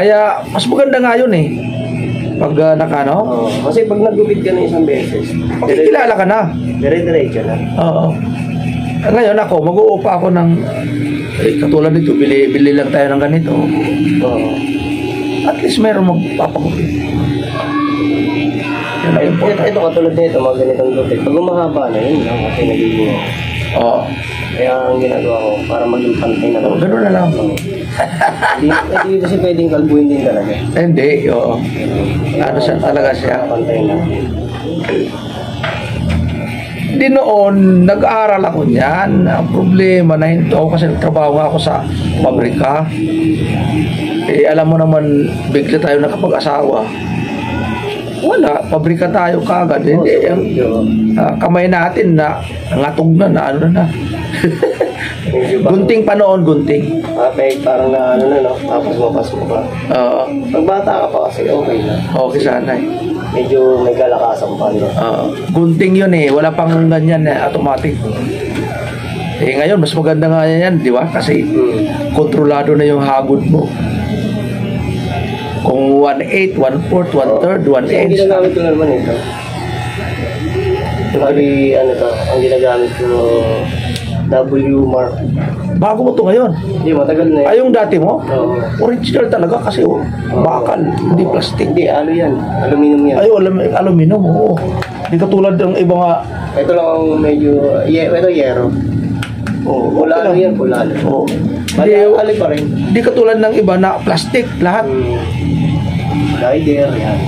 Kaya mas maganda nga yun eh. Pag nakano. Kasi pag nagupit ka na isang beses, makikilala ka na. Dire-diretso na. Oo. Ngayon ako, mag-uupa ako ng katulad nito, bili lang tayo ng ganito. Oo. At least mayroon magpapagupit. Ito katulad nito, mga ganitong gupit. Pag umahaba na yun lang, kasi nagiging. Oo. Kaya ang ginagawa ko, para maging pantay na lang. Gano'n na lang. Hindi kasi pwedeng kalbuhin din talaga. Hindi, oo. Ano siya talaga siya? Pantay na. Di noon, nag-aaral ako niyan. Ang problema na hinto ako kasi nagtrabaho nga ako sa pabrika. Eh, alam mo naman, bigla tayo nakapag-asawa. Wala, pabrika tayo kagad. Hindi, kamay natin na ngatog na, ano na. Gunting pa noon, gunting. Parang na ano na, no? Tapos mapas mo pa. Oo. Pag bata ka pa kasi, okay na. Okay sana eh. Medyo may kalakasan pa niya. Gunting yun eh. Wala pang ganyan na automatic. Eh ngayon, mas maganda nga yan, di ba? Kasi kontrolado na yung hagod mo. Kung 1/8, 1/4, 1/3, 1/8. Ang ginagamit ko naman ito. Bali, ano to, ang ginagamit ko W-mark. Bago mo to ngayon? Hindi, matagal na yun. Ay, yung dati mo? Oo. Original talaga kasi bakal, hindi plastic. Hindi, ano yan. Aluminum yan. Ay, aluminum, oo. Hindi katulad ng iba nga. Ito lang ang medyo, ito yero. Oh, pula ano yan, pula. Oo. Hindi pa rin. Hindi katulad ng iba na plastic, lahat. Rider, yan.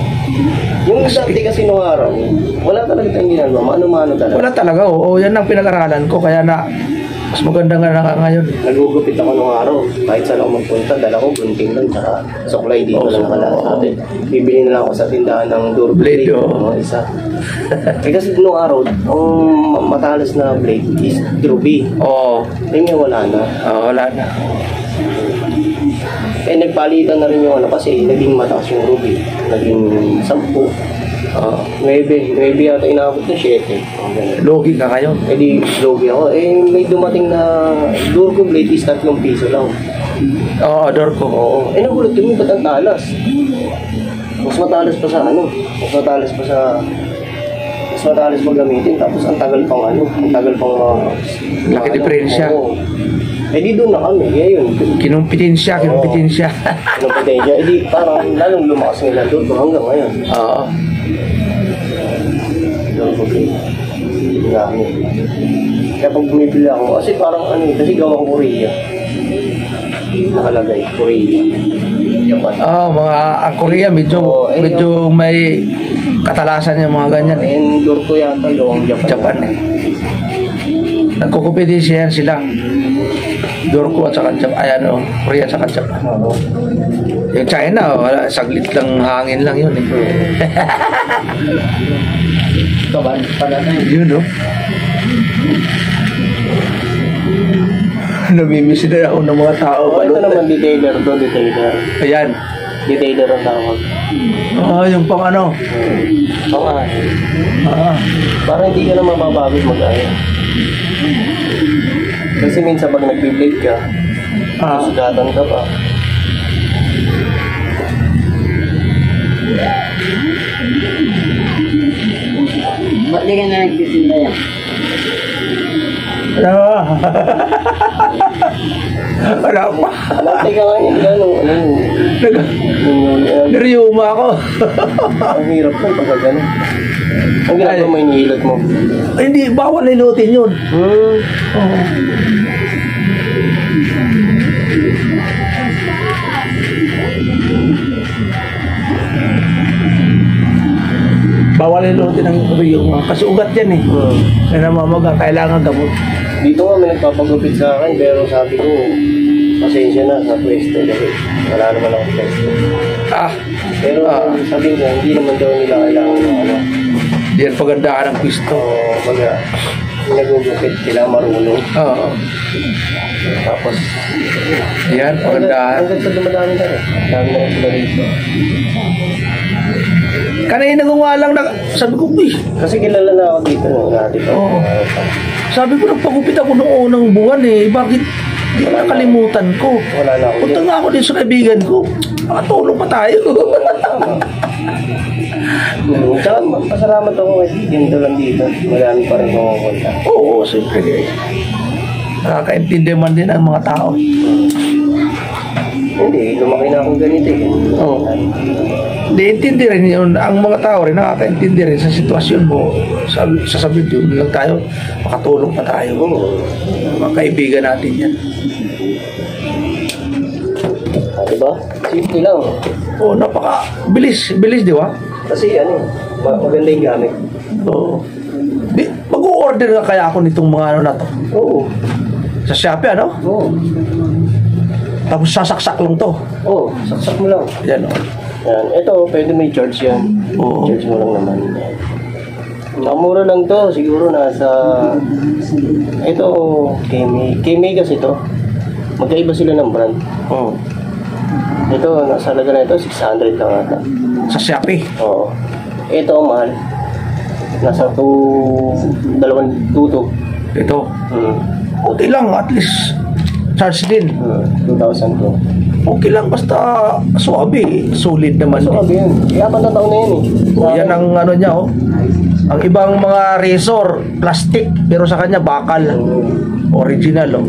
Yung dati kasi nung araw, wala talaga tayong ginagawa. Mano-mano talaga. Wala talaga, oo. Yan ang pinag-aralan ko. Kaya na, mas maganda nga na ngayon. Nagugupit ako nung araw. Kahit saan ako magpunta, dala ko gunting lang, tsaka suklay dito lang nakalaan sa atin. Bibili na lang ako sa tindahan ng door blade. Isa. Eh kasi nung araw, ang matalas na blade is Ruby. Oo. Tingnan wala na. Oo, wala na. Eh nagpalitan na rin yung ano kasi naging mataas yung Ruby. Naging 10. 9 yata inabot na 7. Logi ka ngayon. Eh di logi ako. Eh may dumating na Durco blade is 3 piso lang. Oo, Dorco. Oo. Eh nagulat kami ba't ang talas? Mas matalas pa sa ano? Mas matalas pa gamitin tapos ang tagal pang ano? Ang tagal pang laki diferensya. Oo. Eh di doon na kami, ngayon. Kinumpitin siya. Kinumpitin siya. Eh di parang lalong lumakas nila doon hanggang ngayon. Oo. Kaya pag bumibili ako, kasi parang ano, kasi gawang Korea. Nakalagay, Korea. Japan. Mga ang Korea medyo may katalasan yung mga ganyan eh. Endure ko yata gawang Japan. Eh. Nagkukumpidensya sila. Dorco at saka Japan, Korea at saka Japan. Yung China, wala, saglit lang hangin lang yun eh. Kaban, pala na yun. No? Namimiss na ako ng mga tao. Ito naman detailer to, detailer. Ayan. Detailer ang tawag. Yung pang ano? Parang hindi ka na mababagod mag-aya. Kasi minsan pag nag-blade ka, sugatan ka pa. Ba't di ka na nagtitinda yan? Wala pa. Lati ka nga yung gano'n. Nariuma ako. Ang hirap mo pag gano'n. Ang ginagawa mo yung hilot mo. Hindi, bawal nilutin yun. Bawal nilutin ang riyuma. Kasi ugat yan eh. Kaya namamaga, kailangan gamot. Dito nga may nagpapagupit sa akin, pero sabi ko, pasensya na sa pwesto kasi wala naman akong pwesto. Pero sabi niya, hindi naman daw nila kailangan ng ano. Yan pagandaan ng pisto. Baga, nagugupit sila marunong. Tapos, yan, pagandaan. Hanggang sa dumadami na rin. Dami na rin sila rito. Kanina nga lang, sabi ko, kasi kilala na ako dito. Dati pa. Sabi ko, nagpagupit ako noong unang buwan eh. Bakit Di nakalimutan ko. Wala na ako. Punta nga ako din sa kaibigan ko. Makatulong pa tayo. Tsaka pasalamat ako kasi ganito lang dito. Marami pa rin kumukunta. Oo, siyempre. Nakakaintindi man din ang mga tao. Hindi, lumaki na akong ganito eh. Oo. Hindi, intindi rin yun. Ang mga tao rin, nakakaintindi rin sa sitwasyon mo. Sasabihin yun lang tayo, makatulong pa tayo. Mga kaibigan natin yan. Diba? Simple lang. Oo, bilis, di ba? Kasi maganda yung gamit. Oo. Mag-o-order na kaya ako nitong mga ano na to. Oo. Sa Shopee, ano? Oo. Tapos sasaksak lang to. Oo, saksak mo lang. Yan, o. Yan. Ito, pwede may charge yan. Oo. Charge mo lang naman. Mura lang to. Siguro nasa... Ito, K-May kasi to. Magkaiba sila ng brand. Oo. Ito, nasa laga na ito, 600 lang ata. Sa Shopee. Oo. Ito, mahal. Nasa 2,200. Ito. Okay lang, at least charge din. 2,000 to. Okay lang, basta suabe. Solid naman. So, sabi yan. Apat na taon na yan eh. Yan ang ano niya, oh. Ang ibang mga razor, plastic, pero sa kanya bakal. Original, oh.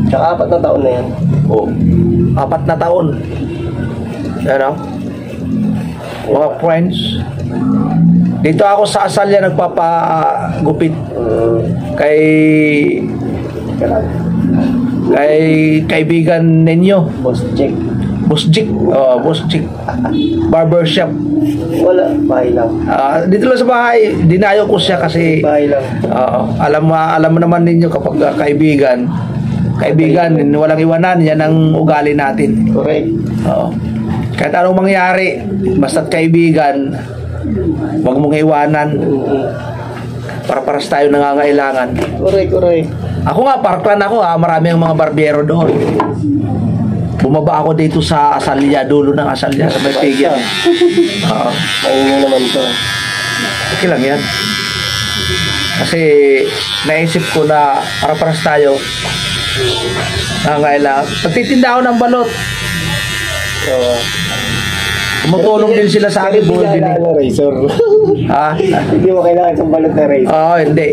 Tsaka 4 na taon na yan. Oh. 4 na taon. Yan, oh. Mga friends. Dito ako sa Asalya nagpapagupit. Kay kaibigan ninyo. Boss check. Boss Jik. Boss Jik. Barbershop. Wala, bahay lang. Dito lang sa bahay, dinayo ko siya kasi Bahay lang. alam mo naman ninyo kapag kaibigan, walang iwanan, yan ang ugali natin. Correct. Kahit anong mangyari, basta't kaibigan, wag mong iwanan. Para-paras tayo nangangailangan. Correct. Ako nga, parklan ako marami ang mga barbero doon. Bumaba ako dito sa Asalya, dulo ng Asalya, sa may pigil. Maingay naman to. Okay lang yan. Kasi naisip ko na para-paras tayo nangangailangan. Pagtitinda ako ng balot, tumutulong din sila sa akin. Hindi mo razor. Hindi mo kailangan sa balot na razor. Hindi.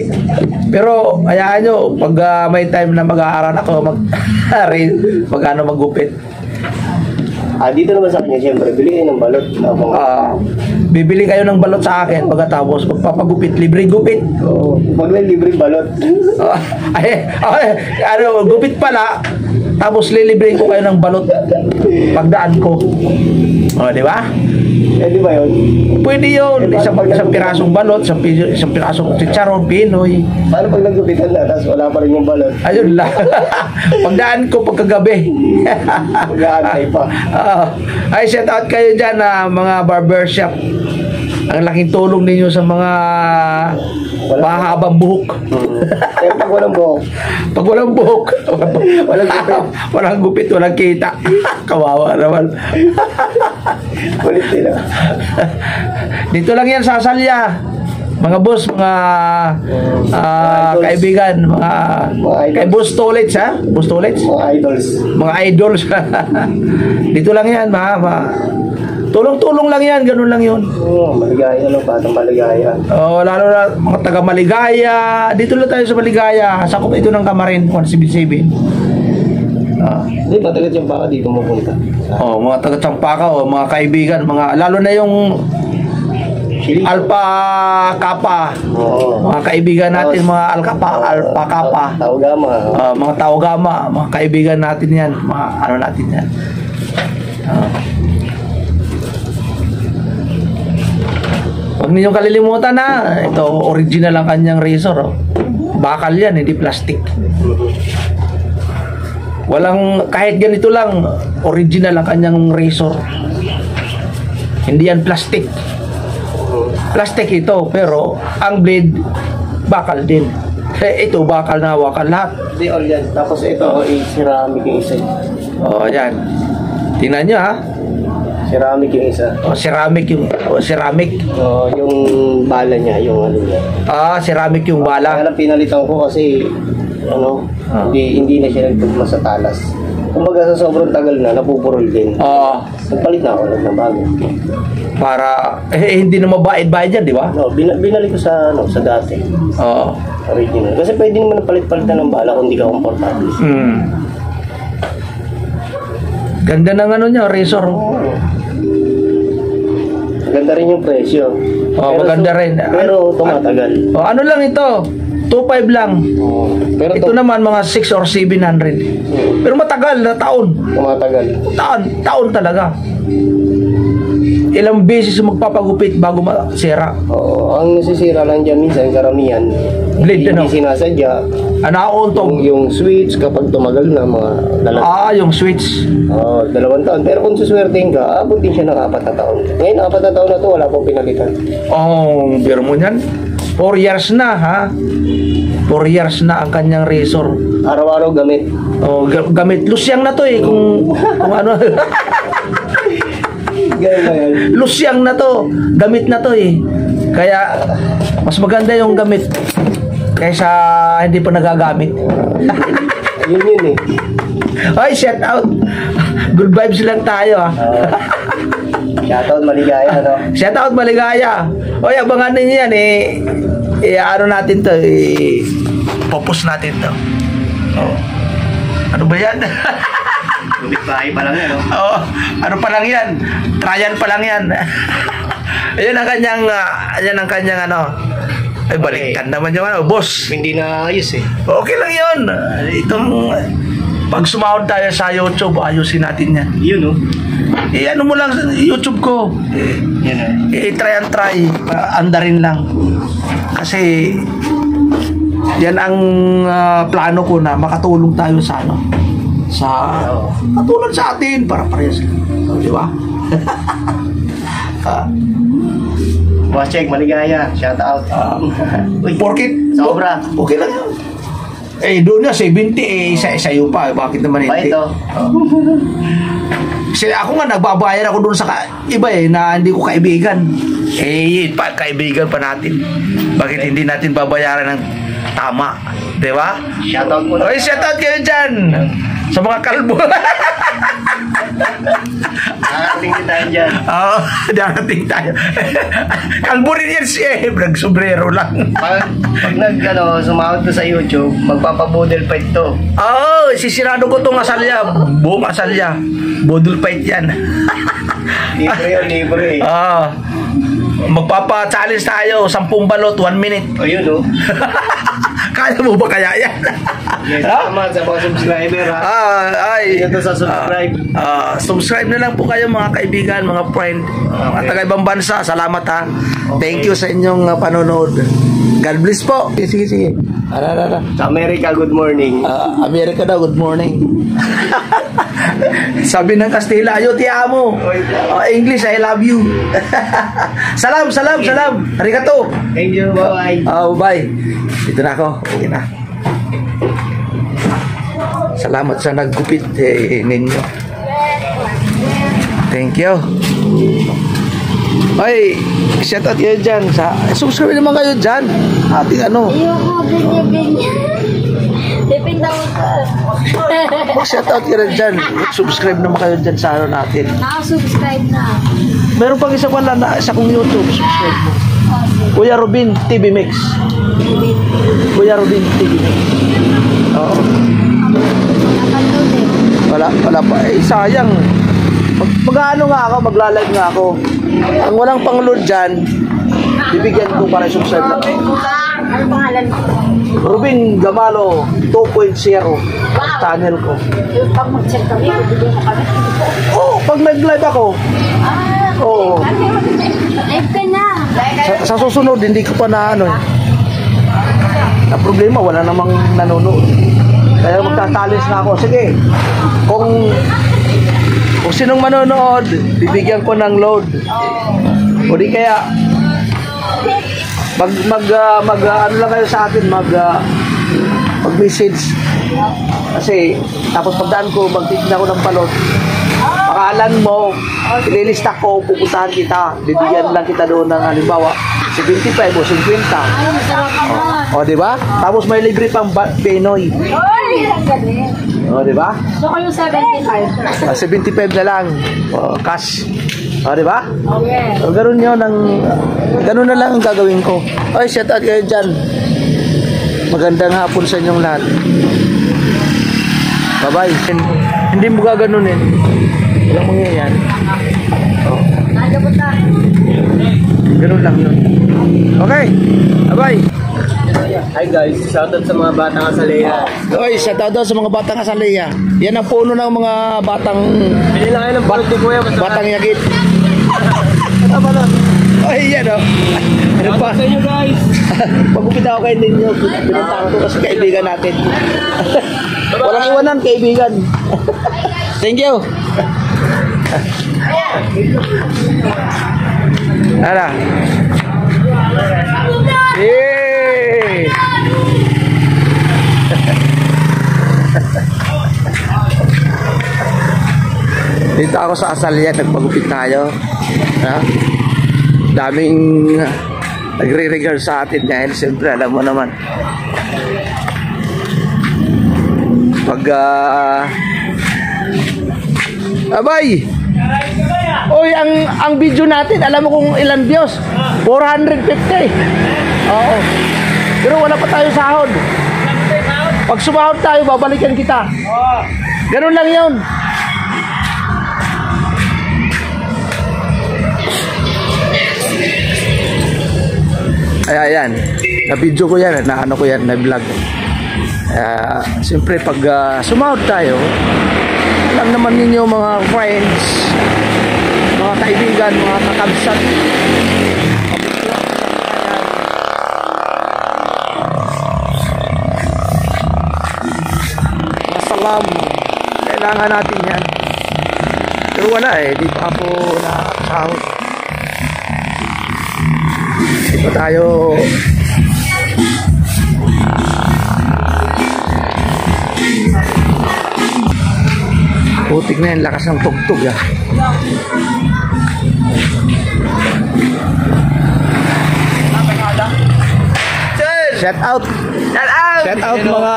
Pero hayaan nyo, pag may time na mag-aaral ako, maggupit. Dito naman sa kanya, siyempre, bili kayo ng balot. Bibili kayo ng balot sa akin, pagkatapos magpapagupit, libre gupit. Maglilibre balot. Gupit pala, tapos lilibre ko kayo ng balot pagdaan ko. Di ba? Di ba yun? Pwede yun. Isang pirasong balot, isang pirasong chicharon, Pinoy. Paano pag naggupitan na, tapos wala pa rin yung balot? Ayun lang. Pagdaan ko pagkagabi. Mag-aantay pa. Ay, shout out kayo dyan mga barbershop. Ang laking tulong ninyo sa mga mahabang buhok. Pag walang buhok. Pag walang buhok, walang gupit, walang kita. Kawawa naman. Kulit nila. Dito lang yan sa Asalya. Mga boss, mga kaibigan, mga kay Boss Tolets, ha? Boss Tolets? Mga idols. Mga idols. Dito lang yan, tulong-tulong lang yan, ganun lang yun. Maligaya lang, batang maligaya. Lalo na mga taga Maligaya. Dito lang tayo sa Maligaya. Sakop ito ng Kamarin, 177. Hindi, matagal yung baka dito mapunta. Mga taga Champaka, mga kaibigan, lalo na yung Alpha Kappa. Mga kaibigan natin, mga Alpha Kappa. Taogama. Mga Taogama, mga kaibigan natin yan. Mga ano natin yan. Huwag ninyong kalilimutan na ito, original ang kanyang razor. Bakal yan, hindi plastic. Kahit ganito lang, original ang kanyang razor. Hindi yan plastic. Plastic ito, pero ang blade, bakal din. Ito, bakal na hawakan lahat. Hindi, all yan. Tapos ito, ceramic yung isa. Yan. Tingnan nyo, ha? Ceramic yung isa. Ceramic yung ceramic. Yung bala niya, yung ano niya. Ceramic yung bala. Kaya lang pinalitan ko kasi hindi na siya nagtugma sa talas. Kumbaga sa sobrang tagal na, napupurol din. Nagpalit na ako ng bago. Para, hindi na mabait-bayad yan, di ba? No, binalik ko sa dati. Original. Kasi pwede naman palit-palitan ng bala kung hindi ka komportable. Ganda ng ano niya, razor. Maganda rin yung presyo. Maganda rin. Pero tumatagal. Ano lang ito? 2.5 lang. Pero ito naman mga 6 or 700. Pero matagal na taon. Tumatagal. Taon talaga. Ilang beses magpapagupit bago masira. Ang nasisira lang dyan minsan, karamihan. Blade, hindi sinasadya. Nauuntog. Yung switch kapag tumagal na mga yung switch. 2 taon. Pero kung suswertein ka, abutin siya ng 4 na taon. Ngayon, 4 na taon na to, wala pong pinalitan. Biro mo yan. 4 years na, ha? 4 years na ang kanyang razor. Araw-araw gamit. Gamit. Lusyang na to kung ano. Lusyang na to. Gamit na to Kaya, mas maganda yung gamit kaysa hindi pa nagagamit. Yun Ay, shout out. Good vibes lang tayo, ha? Shout out Maligaya, no? Shout out Maligaya. Abangan ninyo yan, ano natin to, popos natin to. Ano ba yan? Lubit bahay pa lang yan, no? Ano pa lang yan? Trial pa lang yan. Ayan ang kanyang ano. Ay, balikan naman yung ano, boss. Hindi na ayos Okay lang yun. Itong, pag sumahod tayo sa YouTube, ayusin natin yan. Yun, no? Ano mo lang sa YouTube ko. Try and try. Andarin lang. Kasi, yan ang plano ko na makatulong tayo sa ano. Katulad sa atin para parehas. Di ba? Boss Check, Maligaya, shout out. Porkit? Sobra. Okay lang yun. Doon na 70 sa'yo pa. Bakit naman hindi? Ito. Kasi ako nga nagbabayad ako doon sa iba na hindi ko kaibigan. Kaibigan pa natin. Bakit hindi natin babayaran ng tama? Di ba? Shout out mo. Shout out kayo dyan. Sa mga kalbo. Darating din tayo dyan. Darating tayo. Kalbo rin yan siya. Nag-sombrero lang. Pag sumahod to sa YouTube, magpapabudel fight to. Sisirado ko itong asalya. Buong asalya. Budol fight yan. Libre yun, libre. Magpapa-challenge tayo. 10 balot, 1 minute. Yun, no? Kaya mo ba kaya yan? Yes, naman sa mga subscriber, ha? Ito sa subscribe. Subscribe na lang po kayo mga kaibigan, mga friend, mga taga-ibang bansa. Salamat, ha? Thank you sa inyong panonood. God bless po. Sige. Sa America, good morning. America daw, good morning. Sabi ng Kastila, ayo ti amo. English, I love you. Salam. Arigato. Thank you, bye-bye. Bye. Dito na ako. Okay na. Salamat sa naggupit ninyo. Thank you. Ay, shout out kayo dyan. Subscribe naman kayo dyan. Ating ano. Ayoko, ganyan. Depende ako ka. Shout out kayo dyan. Subscribe naman kayo dyan sa ano natin. Naka-subscribe na. Meron pang isa wala na sa kong YouTube. Subscribe mo. Kuya Robin TV Mix. Kuya Robin TV Mix. Oo. Wala pa. Sayang. Mag-ano nga ako, magla-live nga ako. Ang walang pang-load dyan, bibigyan ko para subscribe lang. Ano pangalan mo? Robin Gamalo 2.0 channel ko. Pag mag-check kami, bibigyan mo kami. Pag nag-live ako. Live ka na. Sa susunod, hindi ko pa na ano. Na problema, wala namang nanonood. Kaya magtatalis na ako. Sige, kung sinong manonood, bibigyan ko ng load. O di kaya ano lang kayo sa akin, mag-message. Kasi tapos pagdaan ko, magtitignan ko ng palot. Pakalan mo, ililista ko, pupuntahan kita, bibigyan lang kita doon ng halimbawa 75 o 50. Ay, masarap naman. O, di ba? Tapos may libre pang Pinoy. Ay, ang galing. O, di ba? So, kayo 75. 75 na lang. O, cash. O, di ba? Okay. O, ganun yun ganun na lang ang gagawin ko. Ay, shout out kayo dyan. Magandang hapon sa inyong lahat. Bye-bye. Hindi mo gaganunin. Walang mangyayari. O. Ganun lang yun. Okay. Bye-bye. Hi guys, shoutout sa mga batang asalaya. Oy, shout out daw sa mga batang asalaya. Yan ang puno ng mga batang Bili lang kayo ng balot ni Kuya. batang yagit. Tama na. Ay, yan o. Ano pa? Sa inyo guys. Pagkupita ako kayo ninyo. Pinuntahan ko kasi kaibigan natin. Walang iwanan, kaibigan. Thank you. Ala. Yay! Dito ako sa Asalya, nagpagupit tayo. Ha? Daming nagre-regard sa atin dahil siyempre alam mo naman. Pag abay! Oy, ang video natin, alam mo kung ilan views? 450. Oo. Pero wala pa tayo sahod. Pag sumahod tayo, babalikan kita. Ganun lang 'yon. Ay, ayan. Na-video ko yan, na-ano ko yan, na-vlog. Siyempre, pag sumahod tayo, alam naman ninyo mga friends, mga kaibigan, mga kakabsat, mga salam, kailangan natin yan. Pero wala di pa ako nakasahod. Di pa tayo putik na yung lakas ng tugtog Shout out. Shout out mga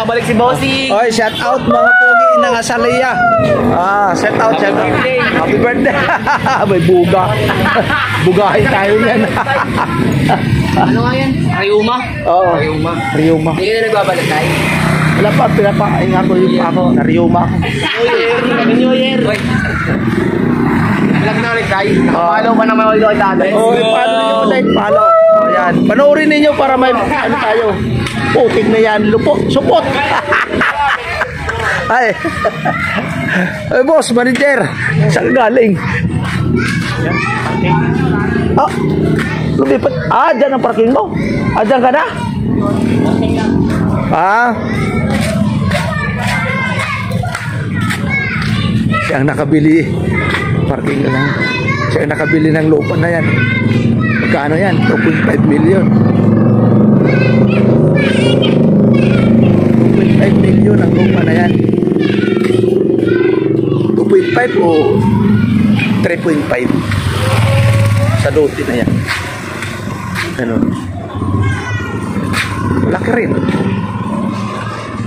Babalik si Bossy. Oy, shout out mga pogi ng Asalaya. Shout out. Happy birthday. May buga. Bugahin tayo yan. Ano nga yan? Rayuma? Oo. Riuma. Hindi ka na nagbabalik tayo? Wala pa, pinapain ako yung ako. Nariuma ako. New Year. Vlog na ulit tayo. Nakapalo pa naman ulit tayo. Paano nyo ulit? Paano? Yan. Panoorin ninyo para may ano tayo. Putik na yan. Lupo. Supot. Ay. Ay, boss, manager. Saan galing? Lumipat. Dyan ang parking mo. Dyan ka na? Siya ang nakabili. Parking na lang. Siya ang nakabili ng lupa na yan. Magkano yan? 2.5 million. 2.5 million ang lupa na yan. 2.5 o 3.5 sa lote na yan. Ganun. Malaki rin.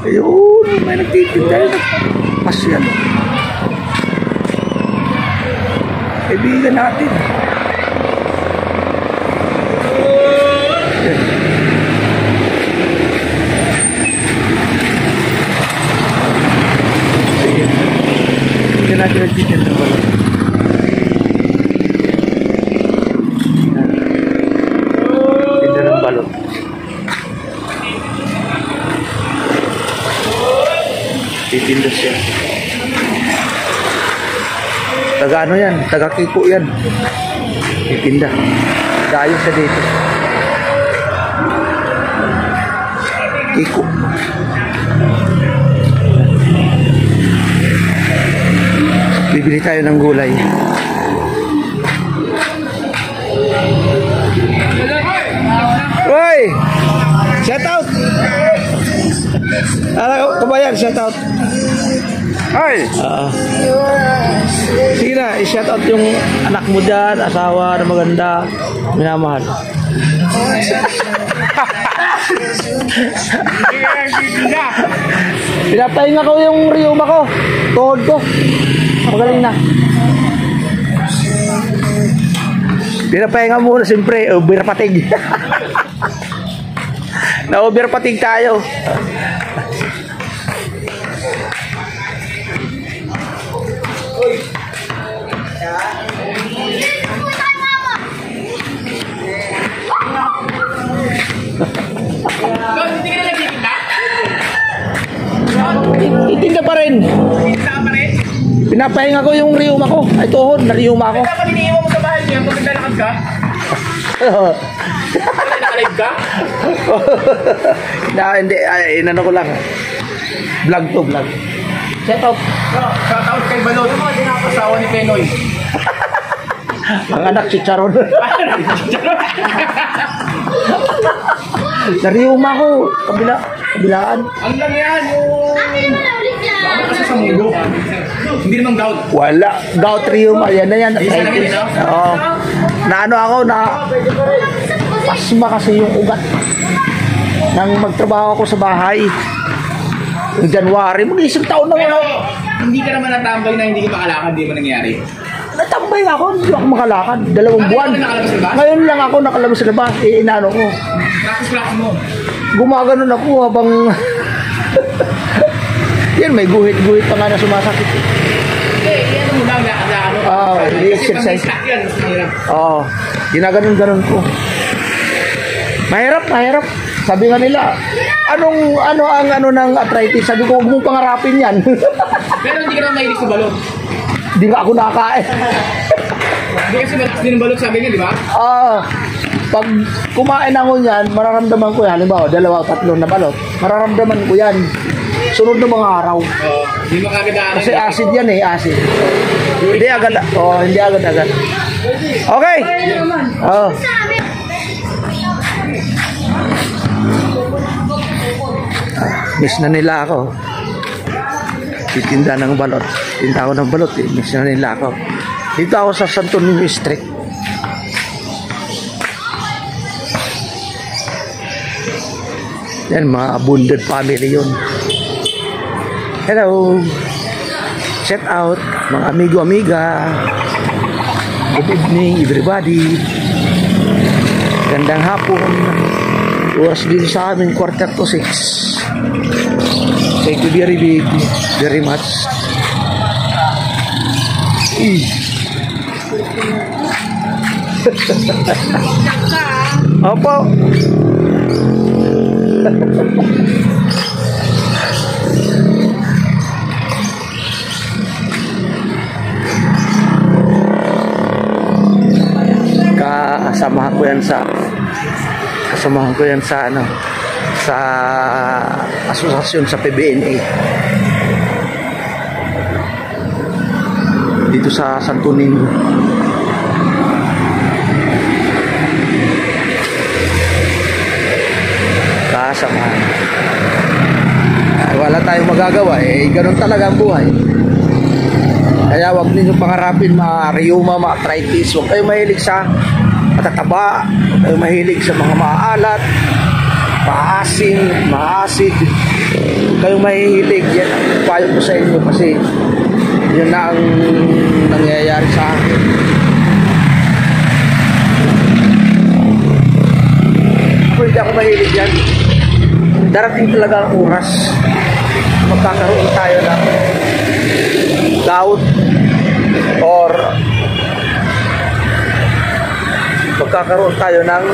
Ayun, may nagtitinda yun. Pasyan. Kaibigan natin. Yan. Sige. Hindi natin nagtitinda pala. Tinda ng balot. Titinda siya. Taga ano yan? Taga Kiko yan. Titinda. Dayo siya dito. Kiko. Bibili tayo ng gulay. Hoy! Shout out! Kabayan, shout out. Ay! Sige na, i-shout out yung anak mo dyan, asawa na maganda, minamahal. Pinapahinga ko yung riyuma ko, tuhod ko. Magaling na. Pinapahinga muna, siyempre, overpatig. Na-overpatig tayo. Itinda pa rin. Pinapahinga ko yung riyuma ko. Ay, tuhod, na-riyuma ko. Dapat iniiwan mo sa bahay niya kung naglalakad ka. Nakalive ka? Hindi, inano ko lang. Vlog to, vlog. Set up. Shout out kay Balot. Asawa ni Penoy. Ang anak si Charon. Nariyuma ko. Kabilaan. Ang lang yan, yung... Bakit kasi sa mundo? Hindi naman gout. Wala. Gout riyuma. Yan na yan. Oo. Naano ako na pasma kasi yung ugat. Nang magtrabaho ako sa bahay. Yung January. Mag-isang taon na Pero, wala. hindi ka naman natambay na hindi ka makalakad, hindi mo nangyari. Natambay ako. Hindi ako makalakad. 2 buwan. Ano ka nakalabas sa labas? Ngayon lang ako nakalabas sa labas. Inaano ko. Practice mo. Gumaganon ako habang yan, may guhit-guhit pa nga na sumasakit. Ano mo lang, ano. I-exercise. Kasi pag yan, mas mahirap. Oo, ginaganon-ganon ko. Mahirap. Sabi nga nila, ano ang ng arthritis? Sabi ko, huwag mong pangarapin yan. Pero hindi ka naman mahilig sa balot. Hindi nga ako nakakain. Hindi kasi balot din ang balot, sabi niya, di ba? Pag kumain ako yan, mararamdaman ko yan. Halimbawa, 2 o 3 na balot. Mararamdaman ko yan. Sunod na mga araw. Hindi mo kagad Kasi acid yan acid. Hindi agad. Hindi agad. Okay. Miss na nila ako. Titinda ng balot. Tinda ako ng balot. Miss na nila ako. Dito ako sa Santo Niño Street. Yan, mga abundant family yun. Hello. Shout out mga amigo-amiga. Good evening everybody. Gandang hapon. Oras dito sa amin 5:45. Thank you very much. Opo. Kasamahan ko yan sa sa asosasyon sa PBNA dito sa Santo Niño. Kasamahan. Wala tayong magagawa ganun talaga ang buhay. Kaya wag ninyong pangarapin rheuma, arthritis. Huwag kayong mahilig sa matataba. Huwag kayong mahilig sa mga maalat, maasim, maasid. Huwag kayong mahilig. Yan ang payo ko sa inyo kasi yan na ang nangyayari sa akin. Ako hindi ako mahilig yan. Darating talaga ang oras. Magkakaroon tayo ng gout or magkakaroon tayo ng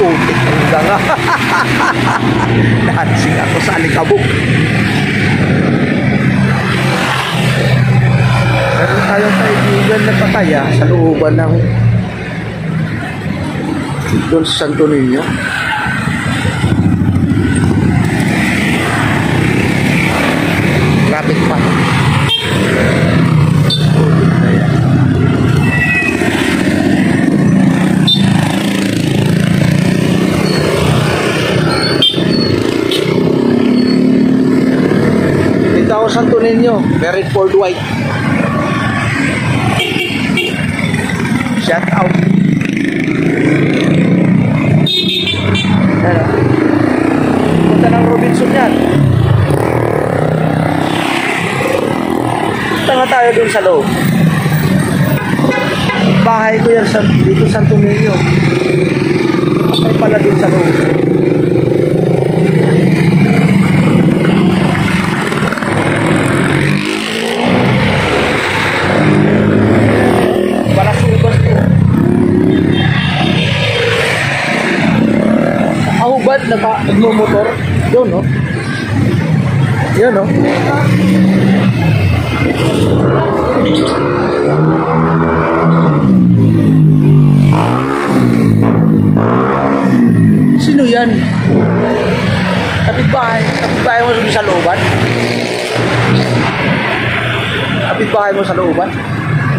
putik hanggang dancing ako sa alikabok. Meron tayong kaibigan na pataya sa looban ng doon sa Santo Niño. Traffic pa. Santo Niño, Merritt-Ford White. Shout out. Ayan. Punta ng Robinson yan. Punta nga tayo dun sa loob. Bahay ko yan dito Santo Niño. Ay pala dun sa loob. Balasuban ko. Ahubad, nagmumotor. Yun, no? Yan, no? Sino yan? Kapitbahay mo sa looban? Kapitbahay mo sa looban?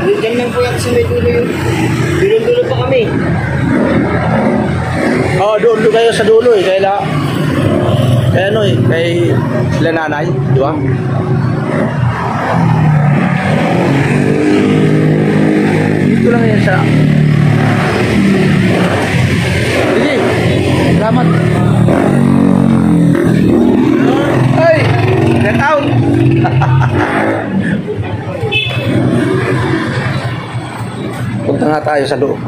Ganyan po yan sa may dulo yun. Dulo-dulo pa kami. Oo, dulo kayo sa dulo eh. Kaya ano eh, kay sila nanay, di ba? Dito lang yan sa... Sige, salamat. Ay, get out! Punta nga tayo sa loob.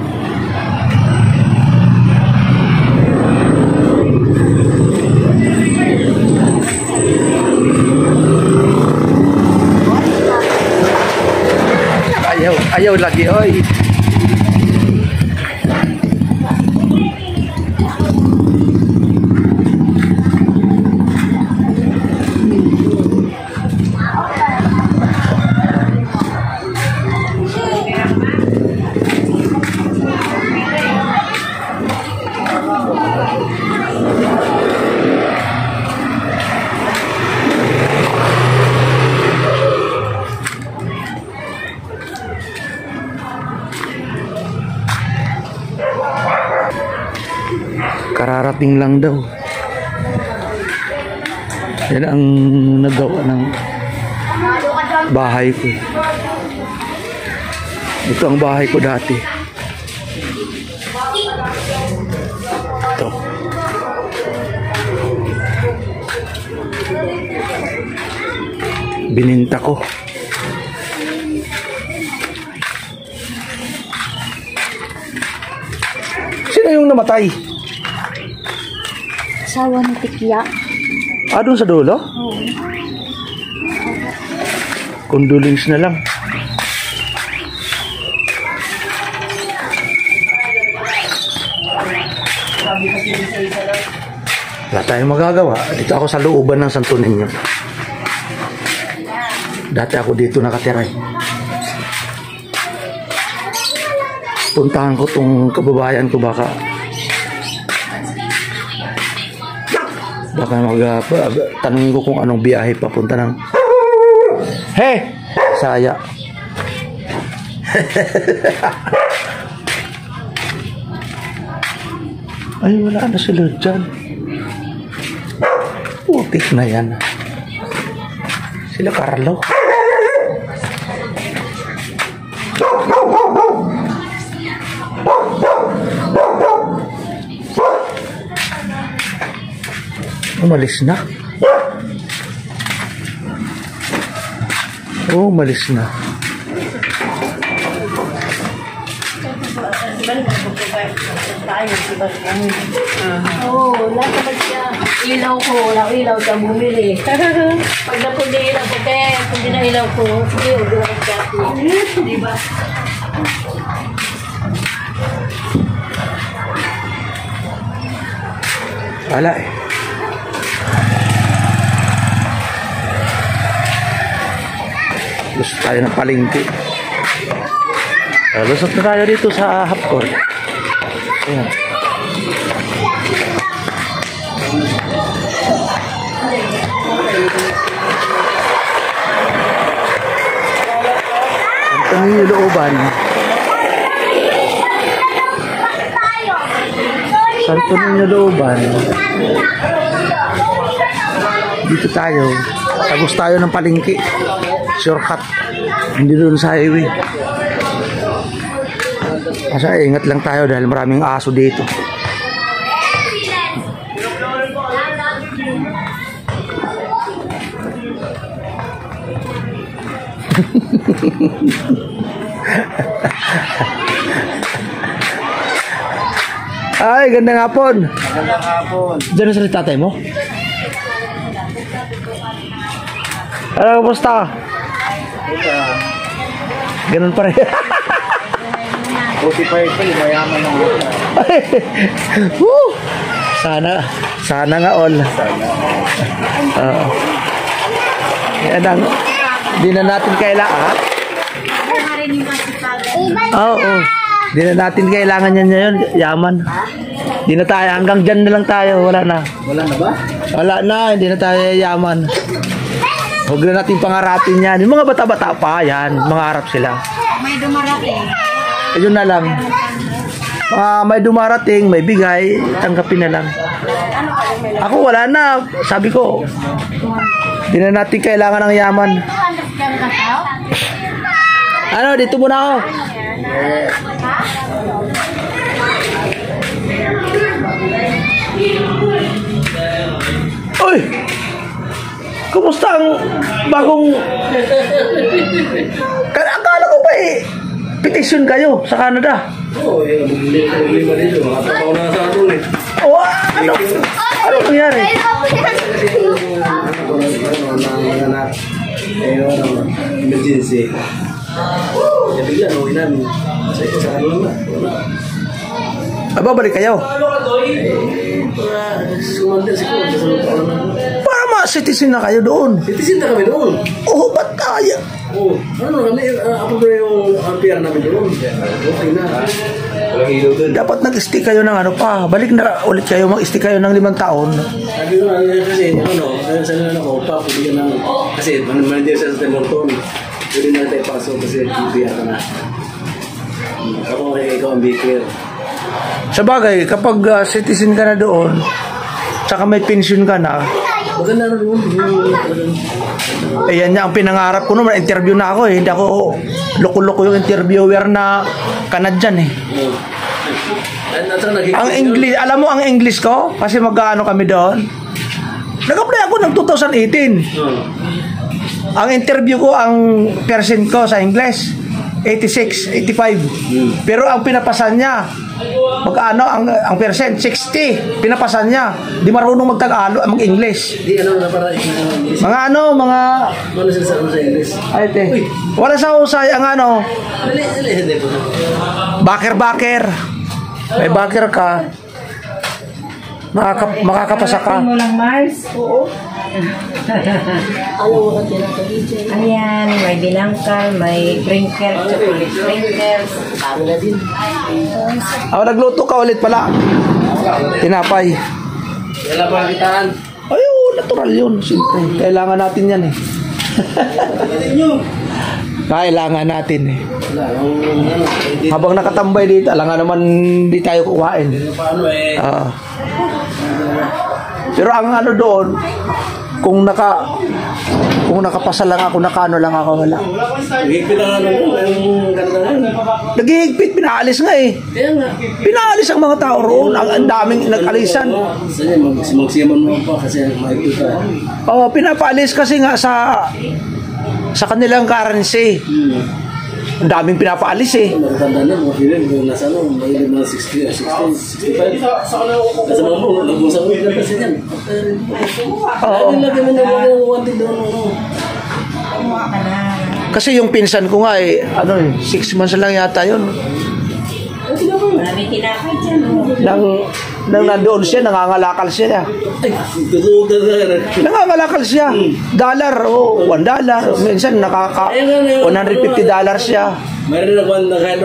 Ayaw lagi, oy. Kararating lang daw. Yan ang nagawa ng bahay ko. Ito ang bahay ko dati. Ito. Bininta ko. Sino yung namatay? Asawa ni Tikya. Ah, doon sa dulo? Oo. Condolence na lang. Wala tayong magagawa. Dito ako sa looban ng Santo Niño. Dati ako dito nakatira. Puntahan ko tong kababayan ko baka tanongin ko kung anong biyahe papunta ng Saya. Ay, wala na sila dyan. Putik na yan. Sila Carlo. Umalis na. Oh, umalis na. Oo, lahat naman siya. Ilaw ko, wala ilaw siya bumili. Pag napundi ilaw ko, hindi na ilaw ko. Sige, ulo ka siya. Diba? Wala eh. Gusto tayo ng palengke. Lusot na tayo dito sa Hapcor. Ayan. Ito yung looban. Santo Niño looban. Dito tayo. Tagos tayo ng palengke. Shortcut. Hindi doon sa highway. Kasi ingat lang tayo dahil maraming aso dito. Ay, gandang hapon. Magandang hapon. Diyan sa tatay mo? Ano, kumusta? Ganun pa rin. 45 pa, mayaman ng mga. Woo! Sana nga all. Yan ang, di na natin kailangan. Oo. Di na natin kailangan yan ngayon, yaman. Di na tayo, hanggang dyan na lang tayo, wala na. Wala na ba? Wala na, hindi na tayo yaman. Huwag na natin pangarapin yan. Yung mga bata-bata pa, yan, mangarap sila. May dumarating. Ayun na lang. May dumarating, may bigay, tanggapin na lang. Ako wala na, sabi ko. Di na natin kailangan ng yaman. Ano, dito muna ako. Uy! Kumusta ang bagong... Akala ko ba petition kayo sa Canada? Oo, problema dito. Makatrabaho na sa atin eh. Oh, ano nangyari? Emergency. Ya bigla, no, namin. Sa ano lang na. Babalik kayo? Sumanda siguro sa sunod taon na. Para ma-citizen na kayo doon. Citizen na kami doon. Oh, ba't kaya? Oo. Ano kami, ako ba yung PR namin doon? Okay na. Walang ilaw doon. Dapat nag-stick kayo ng ano pa. Balik na ulit kayo, mag-stick kayo ng 5 taon. Sabi ko kasi, sa nila ako, pwede ng, kasi manager sa Temorton. Pwede na tayo pasok kasi PR ka na. Ako, ikaw ang baker. Sa bagay, kapag citizen ka na doon, tsaka may pension ka na, Maganda na doon. ayan niya ang pinangarap ko naman. Interview na ako eh. Hindi ako loko-loko yung interviewer na Canadian eh. Ang English, alam mo ang English ko? Kasi mag-ano kami doon. Nag-apply ako ng 2018. Ang interview ko, ang percent ko sa English, 86, 85. Pero ang pinapasan niya, mag-ano, ang percent, 60. Pinapasan niya. Di marunong mag-English. Di ano na para English. Mga ano, mga... Ano sila sa English? Ay, te. Wala sa usay ang ano, Hindi po. baker. May baker ka. Makakapasa ka. Mo lang, Mars. Oo. Ayan, may binangkal, may sprinkle, chocolate sprinkles. Tama na din. Nagluto ka ulit pala. Tinapay. Wala pa kitaan. Ayun, natural yun. Siyempre, kailangan natin yan eh. Kailangan natin eh. Habang nakatambay dito, alam nga naman di tayo kuhain. Paano eh? Pero ang ano doon, kung nakapasa lang ako, nakano lang ako, wala. Higpit na lang yung ganda na. Naghihigpit, pinaalis nga eh. Kaya nga. Pinaalis ang mga tao roon. Ang daming nag-alisan. Sanya, magsiyaman mo pa kasi mahigpit ka. Pinapaalis kasi nga sa kanilang currency. Ang daming pinapaalis eh. Matatanda na, mga film, kung nasa ano, may mga 60, 65. Nasa mga mo, nag-usap mo yung kasi yan. Lagi mo na mga wanted doon. Kasi yung pinsan ko nga eh, 6 months lang yata yun. Marami tinapay dyan. Nang nandoon siya, nangangalakal siya. Ay, totoo talaga. Nangangalakal siya. $1, $1. Minsan $150 siya. Mayroon na kung kahit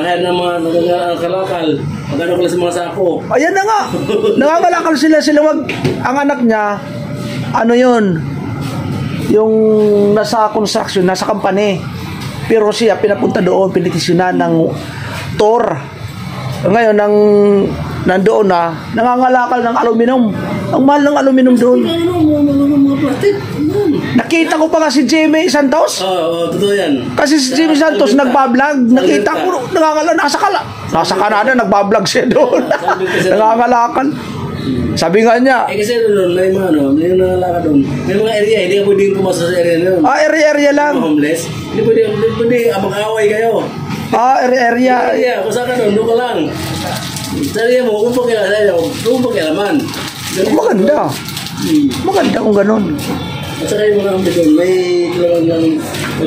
kahit na mga nagkakalakal, magkano ko lang sa mga sako. Ayan na nga. Nangangalakal sila. Ang anak niya, ano yun, yung nasa construction, nasa company. Pero siya pinapunta doon, pinitisyonan ng tour. Ngayon, nandoon na, nangangalakal ng aluminum. Ang mahal ng aluminum doon. Mga plastic. Nakita ko pa nga si Jimmy Santos. Oo, totoo yan. Kasi si Jimmy Santos nagbablog. Nakita ko, nasa Canada, nagbablog siya doon. Nangangalakal. Sabi nga niya, Kasi doon, may mga may nangalaka doon. May mga area, hindi ka pwedeng pumasok sa area na yun. area lang. Mga homeless. Hindi pwede, abang-away kayo. Area. Area, kung saan ka doon ka lang. Sa area mo, kung pakialaman. Maganda. Maganda kung ganun. At saka yung mga ambi doon, may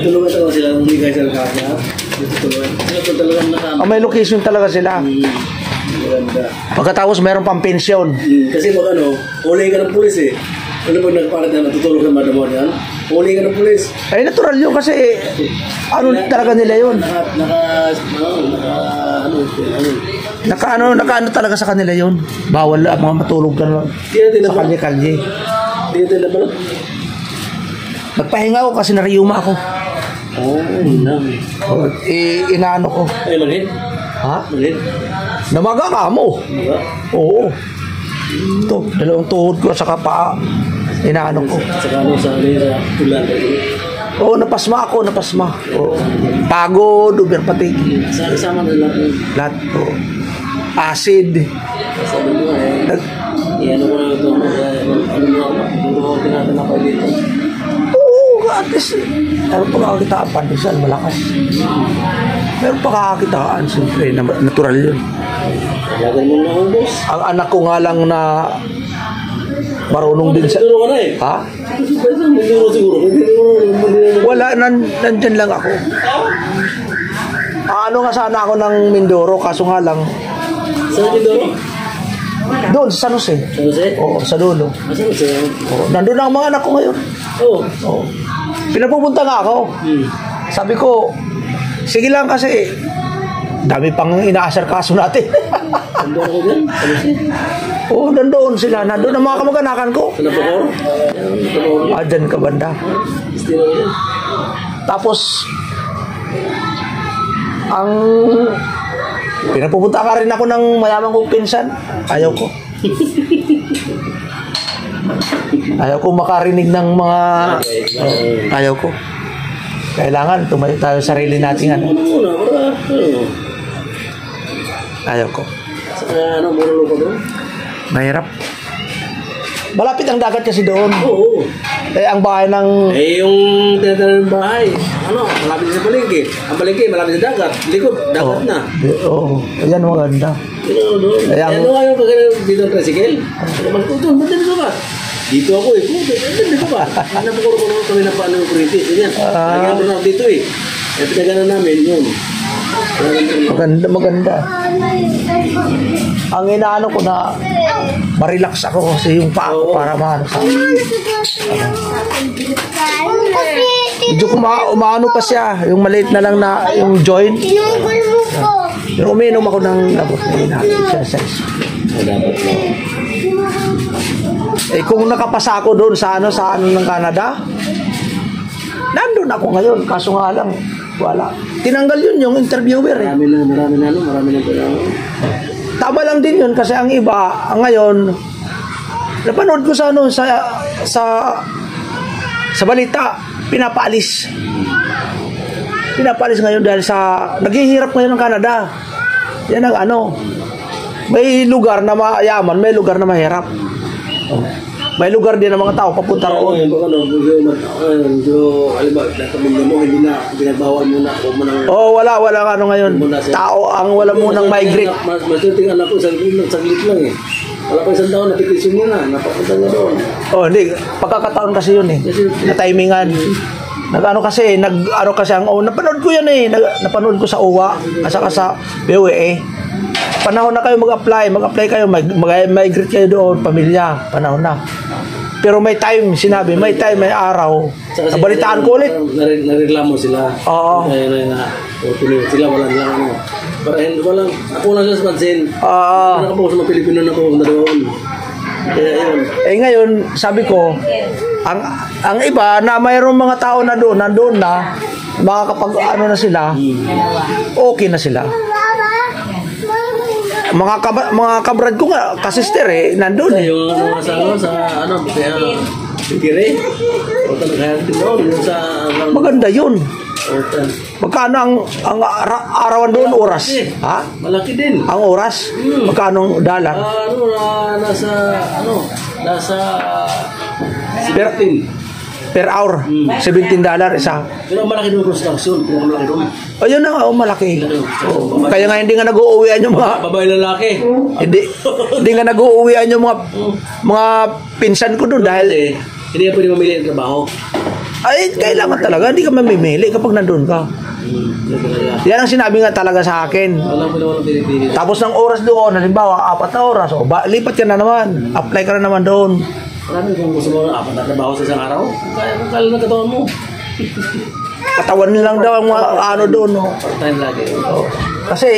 tulungan talaga sila kung hindi kayo sa kanya. Sila po talagang May location talaga sila. Maganda. Pagkatapos mayroon pang pensyon. Kasi mag uli ka ng pulis eh. Ano pag nagpakat na natutulog sa madamon yan? Uli ka ng pulis. Ay, natural yun kasi talaga nila yun. Naka talaga sa kanila yun. Bawal mga matulog ka na sa kalye-kalye. Hindi natin na pala. Nagpahinga ako kasi nariyuma ako. Inaano ko. Ay, manhid? Ha? Manhid? Namaga ka mo. Diba? Oo. Ito, dalawang tuhod ko sa paa. Inaano ko. Saka sa ulan. Oo, napasma ako. Oo. Pagod, uber pati. Sama na lahat. Lahat. Oo. Acid. Sabi mo ano ko na ito. Ano mo ako? Ano ko tinatanapay dito? Oo, at least. Meron pagkakakitaan. Pandesal, malakas. Meron pagkakakitaan. Siyempre, natural yun. Lagan mo na akong boss. Ang anak ko nga lang na marunong din sa... Siguro ka na eh. Ha? Siguro. Wala, nandyan lang ako. Ano nga sana ako ng Mindoro, kaso nga lang, Saan yung doon? doon sa San Jose. San Jose? Oo, sa dulo. San Jose? Oo, nandun ang mga anak ko ngayon. Oo. Oo. Pinapupunta nga ako. Sabi ko, sige lang kasi, dami pang inaasar kaso natin. Nandun ako dyan? San Jose? Oo, nandoon sila. Nandun ang mga kamag-anakan ko. Sa Napocor? Dyan ka banda. Estilo dyan. Tapos, ang pinapupunta ka rin ako ng mayamang kong pinsan. Ayaw ko. Ayaw ko makarinig ng mga... ayaw ko. Kailangan tumayo tayo sarili natin. Ano muna? Ayaw ko. Saka murulo ko doon? Mahirap. Malapit ang dagat kasi doon. Oo. Eh, ang bahay ng... Yung tinatawag ng bahay, malapit sa palengke. Ang palengke, malapit sa dagat. Likod, dagat na. Oo. Ayan, maganda. Doon. Ayan. Ano nga yung dito ang tricycle? Ito, ba't dito ka? Dito ako eh. Dito ba? Napukuro kami na paano yung kurente. Ganyan. Nagyan na dito eh. Kaya pinagana namin yun. Maganda. Ang inaano ko na ma-relax ako kasi yung paa ko para maano sa medyo umaano pa siya, yung maliit na lang na yung joint. Pero uminom ako ng labot na exercise. Dapat mo. Eh kung nakapasa ako doon sa ano ng Canada, nandun ako ngayon, kaso nga lang wala. Tinanggal yun yung interviewer eh. Marami na kailangan. Tama lang din yun kasi ang iba ngayon napanood ko sa ano sa balita pinapaalis ngayon dahil sa naghihirap ngayon ng Canada. Yan ang ano, may lugar na mayaman, may lugar na mahirap. May lugar din ng mga tao papunta roon. Wala ano ngayon. Tao ang wala munang migrate. Mas tingnan ako saglit lang eh. Wala pa isang taon na petition niya na, napapunta na doon. Hindi, pagkakataon kasi yun eh. Na timingan. Napanood ko yan eh. Napanood ko sa UWA at saka sa BOE. Panahon na kayo mag-apply kayo, mag-migrate kayo doon, pamilya, panahon na. Pero may time, sinabi, may araw. Nabalitaan ko ulit. Nareklamo sila. Oo. Sila walang lang. Ako lang sila sa pansin. Nakapos sa mga Pilipino na ko na doon. Kaya yun. Eh ngayon, sabi ko, ang iba na mayroong mga tao na doon, nandoon na, makakapag ano na sila, okay na sila. mga kabrad ko nga, kasister nandun Yung ano sa kaya Bikire. O talaga doon sa Maganda yun. Hotel. Magkano ang arawan doon, oras? Ha? Malaki din. Ang oras? Magkano ang dollar? Nasa Per, 17. per hour? $17 isa. Pero malaki doon construction. Pero malaki doon. Ayun na nga, malaki. Kaya nga hindi nga nag-uuwian yung mga Babae lalaki. hindi nga nag-uuwian yung mga pinsan ko doon dahil Hindi ka pwede mamili ng trabaho. ay kailangan talaga hindi ka mamimili kapag nandun ka. Yan ang sinabi nga talaga sa akin. Walang pinipili. Tapos ng oras doon, halimbawa 4 na oras, lipat ka na naman, apply ka na naman doon. Marami kung gusto mo ng 4 na trabaho sa isang araw. Kaya na katawan mo. Katawan lang daw ang ano doon. No? Part-time lagi. Kasi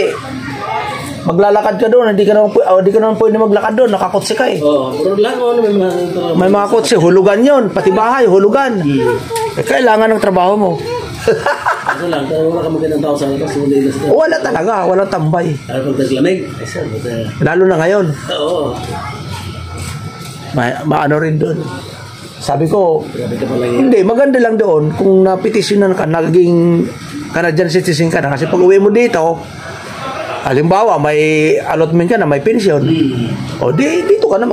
maglalakad ka doon, hindi ka naman pwede maglakad doon, nakakotse ka Pero lang May mga kotse, hulugan yon, pati bahay, hulugan. Kailangan ng trabaho mo. Ano lang, wala ka magandang tao sa labas. Wala talaga, walang tambay. Ano pag naglamig? Ay sir, Lalo na ngayon. oo. Maano rin doon. Sabi ko, Grabe ka pala yun. hindi, maganda lang doon kung napetisyonan ka, naging Canadian citizen ka na. Kasi pag uwi mo dito, halimbawa, may allotment ka na, may pension. O, dito ka na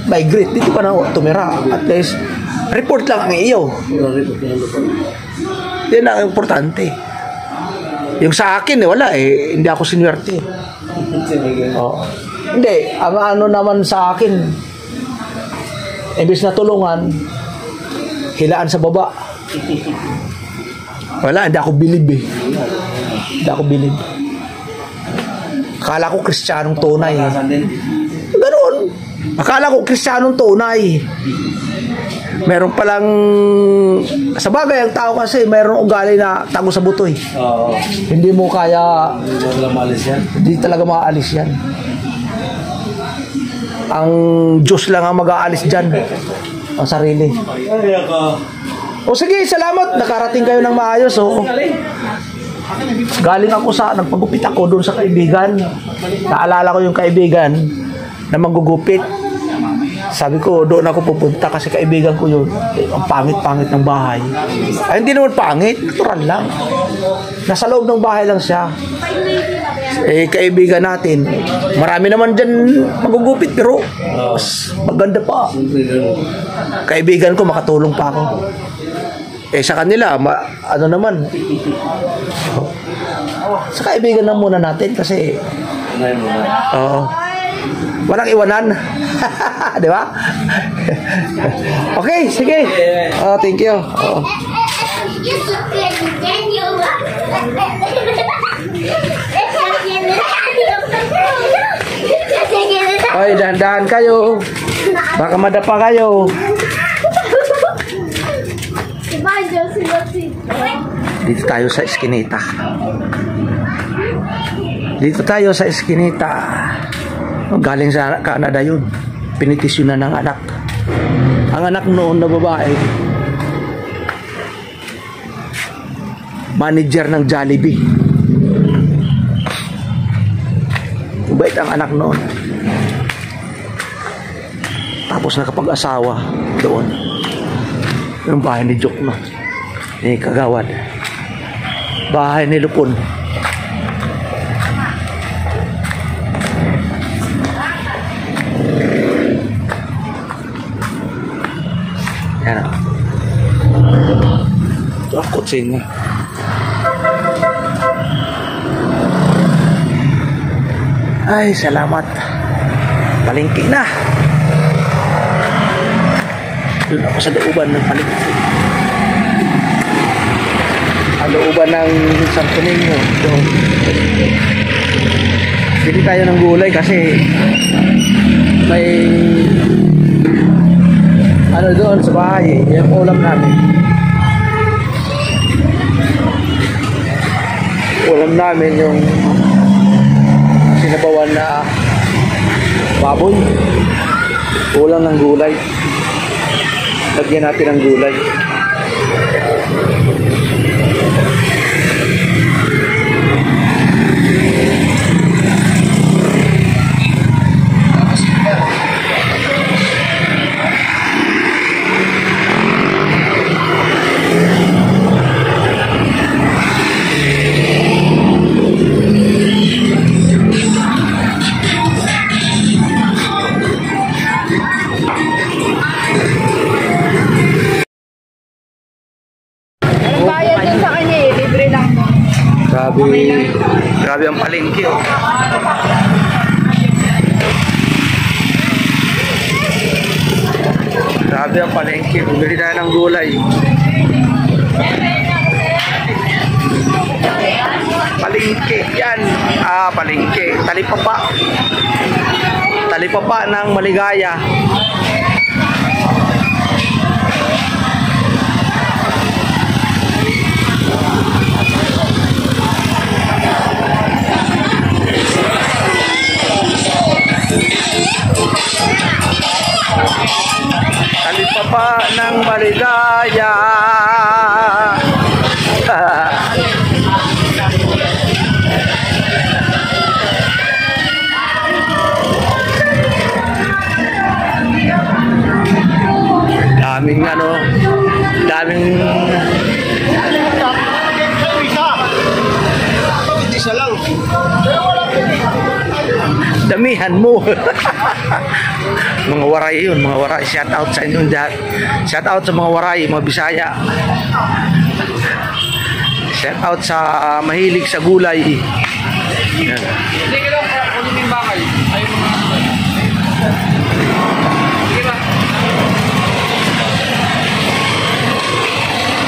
migrate. Dito ka na tumira. At least, report lang ang iyo. Yan ang importante. Yung sa akin, wala hindi ako sinuwerte. Hindi, ang ano naman sa akin, imbis na tulungan, hilaan sa baba. Wala, hindi ako bilib Hindi ako bilib. Akala ko kristyanong tunay. Ganoon. Akala ko kristyanong tunay. Meron palang sa bagay ang tao kasi mayroong ugali na tago sa buto Oo. Hindi mo kaya, Hindi mo lang maalis yan. hindi talaga maaalis yan. Ang Diyos lang ang mag-aalis dyan. Ang sarili. Ay, ako. O sige, salamat. Nakarating kayo ng maayos. Galing ako nagpagupit ako doon sa kaibigan. Naalala ko yung kaibigan na manggugupit. Sabi ko, doon ako pupunta kasi kaibigan ko yun. Ang pangit-pangit ng bahay. Ay, hindi naman pangit. Natural lang. Nasa loob ng bahay lang siya. Kaibigan natin. Marami naman dyan magugupit pero mas maganda pa. Kaibigan ko, makatulong pa ako. Sa kanila, ano naman. Sa kaibigan na muna natin kasi walang iwanan. Di ba? Okay, sige. Thank you. Oy, dahan-dahan kayo. Baka madapa kayo. Dito tayo sa eskinita. Galing sa Canada yun. Pinitisyon na ng anak. Ang anak noon na babae, manager ng Jollibee. Mabait ang anak noon. Tapos nakapag-asawa doon. Yung bahay ni Jok na. Ni Kagawad. Bahay ni Lupon. Yan o. Ito ang kutsing niya. Ay, salamat. Palengke na. Doon ako sa looban ng palengke. Sa looban ng Santo Niño. Doon. Bili tayo ng gulay kasi may ano doon sa bahay yung ulam namin. Ulam namin yung sinabawan na baboy. Ulam ng gulay. Lagyan natin ng gulay. Grabe. Grabe ang palengke. Oh. Grabe ang palengke. Bumili tayo ng gulay. Palengke. Yan. Palengke. Talipapa. Talipapa ng Maligaya. Talipapa ng Maligaya. Daming daming Isa lang. damihan mo. Mga waray yun, mga waray. Shout out sa inyong lahat. Shout out sa mga waray, mga Bisaya. Shout out sa mahilig sa gulay. Yan. Hindi ka lang kunin yung bakal. Ay, sige ba?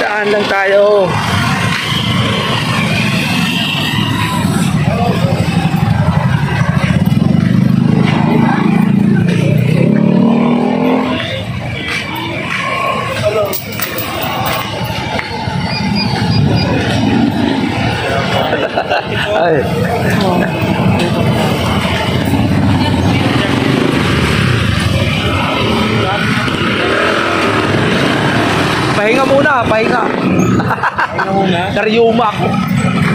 Daan lang tayo. Ay. Pahinga muna, pahinga. Pahinga muna. Karyuma ako.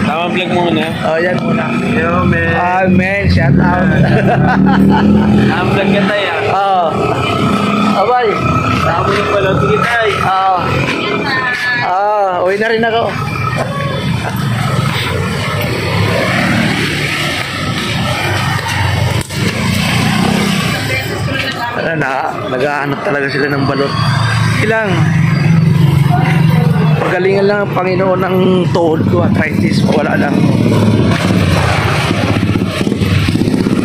Tama vlog muna. Oh, yan muna. Yo, man. Man, shout out. Vlog ka tayo. Oh. Abay. Tama yung pala. Sige tayo. Uwi na rin ako. Naghahanap talaga sila ng balot. Ilang pagalingan lang ang Panginoon ng tuhod ko, arthritis, wala lang.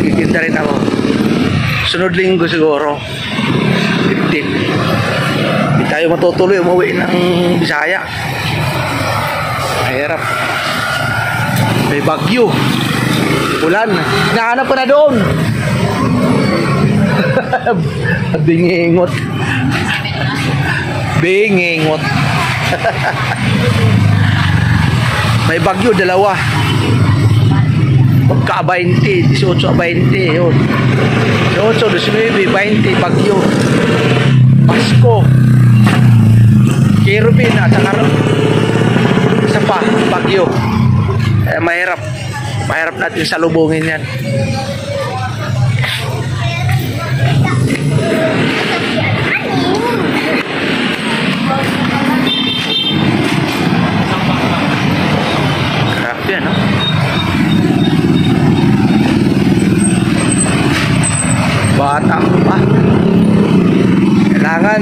Kikinta rin ako. Sunod linggo siguro 15. Hindi tayo matutuloy umuwi ng Bisaya. Mahirap. May bagyo, ulan, nahanap ko na doon. Bingingot. Bingingot. May bagyo, dalawa. Pagka 20, 18, 20 yun. 18, 19, 20, bagyo. Pasko. Kirubin at saka isa pa, bagyo. Mahirap. Mahirap natin salubungin yan. Grabe yan, no? Batang pa. Kailangan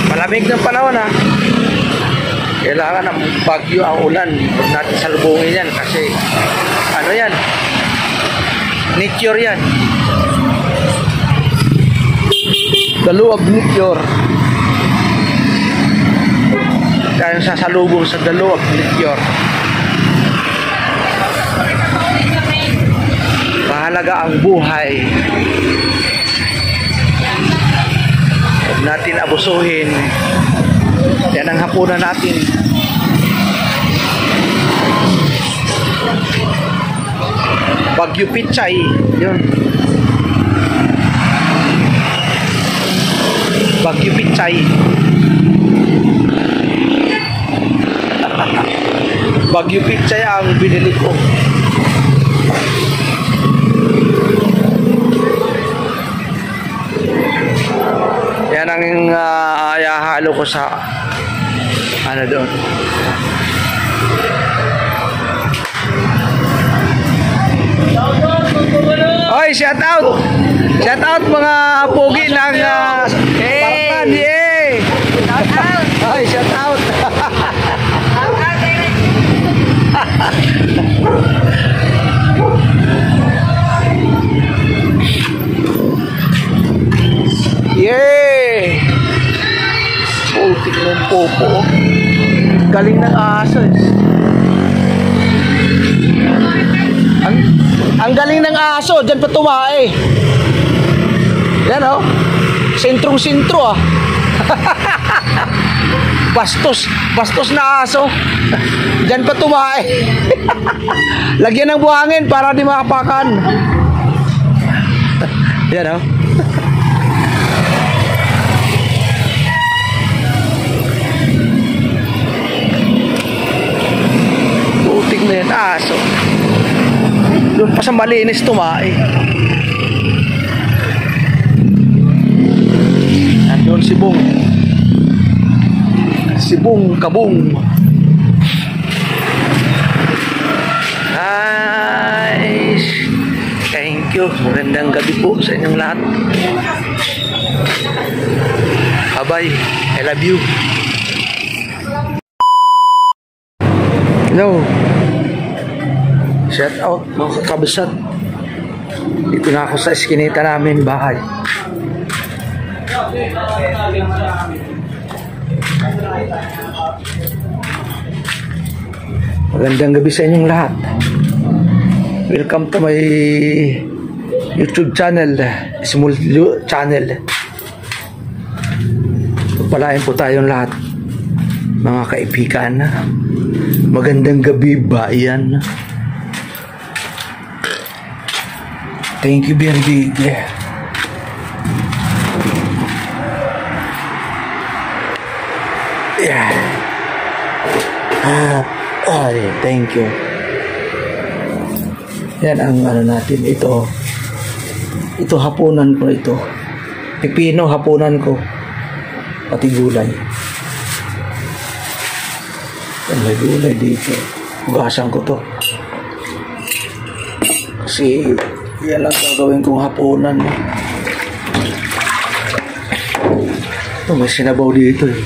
malamig ng panahon, ha? Kailangan ng bagyo ang ulan. Huwag natin salubungin yan kasi ano yan? Nature yan. Daluwag nature. Kaya sasalubong sa daluwag nature. Mahalaga ang buhay. Huwag natin abusuhin. Yan ang hapunan natin. Bagyo Pichay. Yun. Bagyo Pichay. Bagyo Pichay ang binili ko. Yan ang ayahalo ko sa ano doon. Oy, shout out! Shout out mga pogi ng Spartan! Yay! Shout out! Oy, shout out! yung popo. Galing ng aso eh. Ang galing ng aso, dyan pa tumae. Yan oh. Sentrong-sentro ah. Bastos na aso. Dyan pa tumae. Lagyan ng buhangin para di makapakan. Yan oh. Butik na yan aso. Doon pa sa malinis tumae. Nandun si Bong. Si Bong Kabong. Nice. Thank you. Magandang gabi po sa inyong lahat. Bye-bye. I love you. Hello. Shout out mga kakabasat. Dito na ako sa eskinita namin bahay. Magandang gabi sa inyong lahat. Welcome to my YouTube channel, small channel. Pagpalain po tayong lahat, mga kaibigan. Magandang gabi bayan. Thank you very big. Yeah. Thank you. Yan ang ano natin ito. Ito hapunan ko ito. Pipino hapunan ko. Pati gulay. May gulay dito. Hugasan ko to. Kasi yan lang gagawin kong hapunan. Ito, may sinabaw dito eh.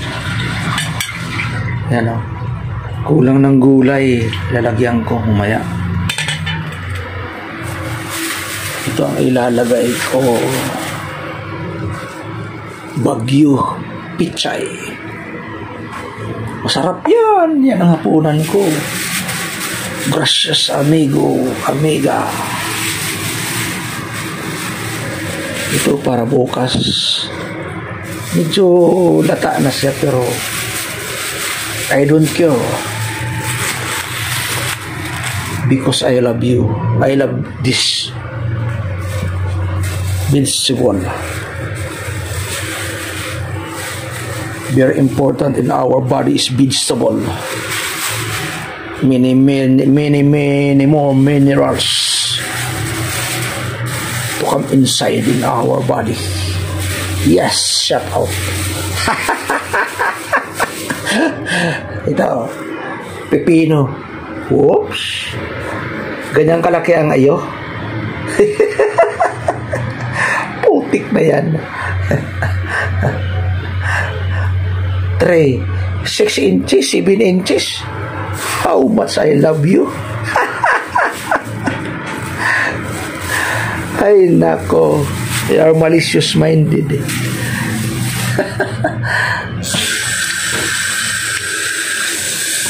Yan o. Kulang ng gulay. Lalagyan ko humaya. Ito ang ilalagay ko. Bagyo Pichay. Masarap yan. Yan ang hapunan ko. Gracias amigo, amiga. Ito para bukas. Medyo lata na siya pero I don't care. Because I love you. I love this vegetable. Very important in our body is vegetable. Many more minerals to come inside in our body. Yes, shut out. Ito, pepino. Whoops. Ganyan kalaki ang ayo. Putik na yan. 3, 6 inches, 7 inches. How much I love you. Ay nako, they are malicious minded.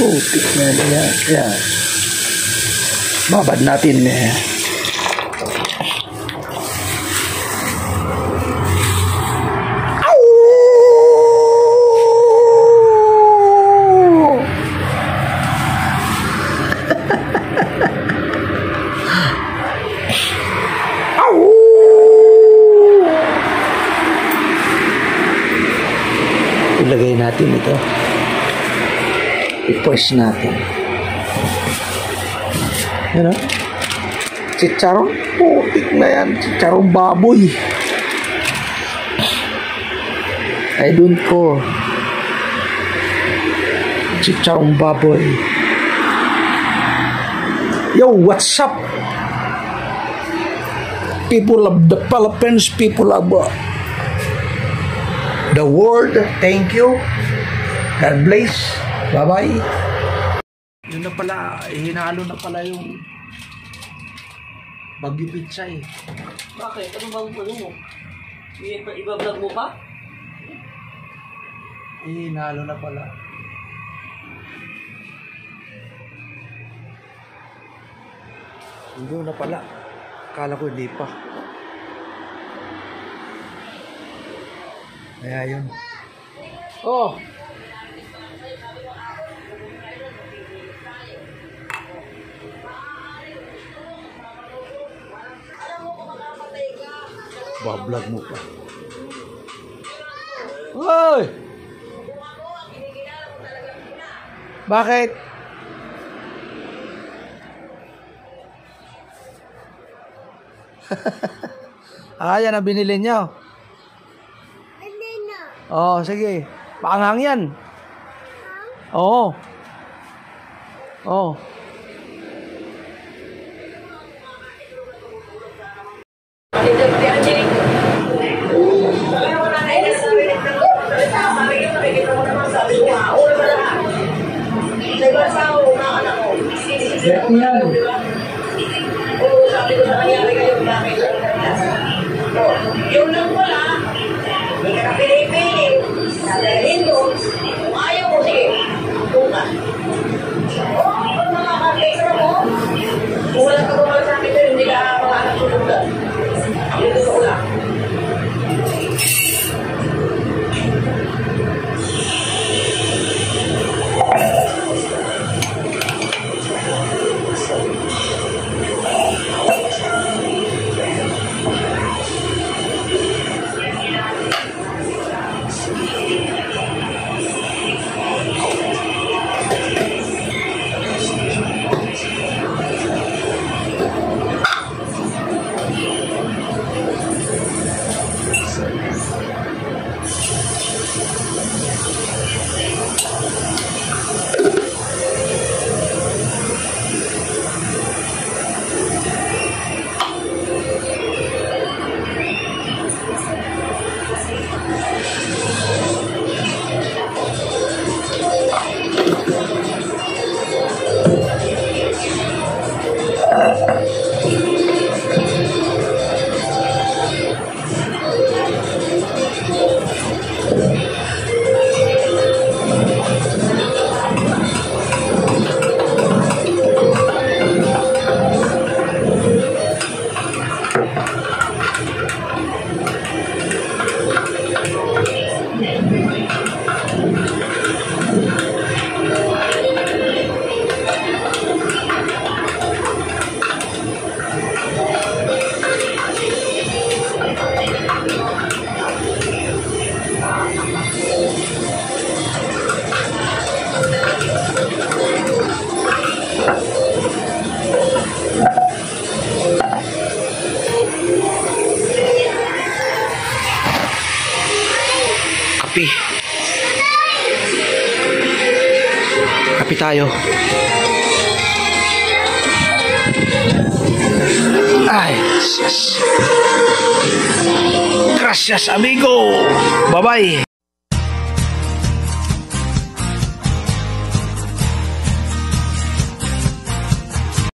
Putik na yan. Yan. Babad natin eh. Ilagay natin ito. I-press natin. Yan o. Chicharon. Putik na yan. Chicharon baboy. I don't care. Chicharon baboy. Yo, what's up? People of the Philippines, people of the world, thank you. God bless. Bye-bye. Yun na pala, hinalo na pala yung Bagyo Pichay. Bakit? Anong bagong ano mo? Iba-vlog mo pa? Nalo na pala. Hindi na pala. Akala ko hindi pa. Kaya yun. Oh! Bablog mo pa. Hoy! Bakit? Yan ang binili niyo. Hindi na. Oh, sige. Paanghang yan. Oo. Oh. Yan. Yung lang wala, hindi ka na pinipili. Dahil doon, kung ayaw mo, sige, bukas. Kung makakakita mo, kung wala ka gumala sa akin doon, hindi ka makahanap tulungan. Yung totoo lang. Kape. Kape tayo. Ay, yes. Gracias, amigo. Bye-bye.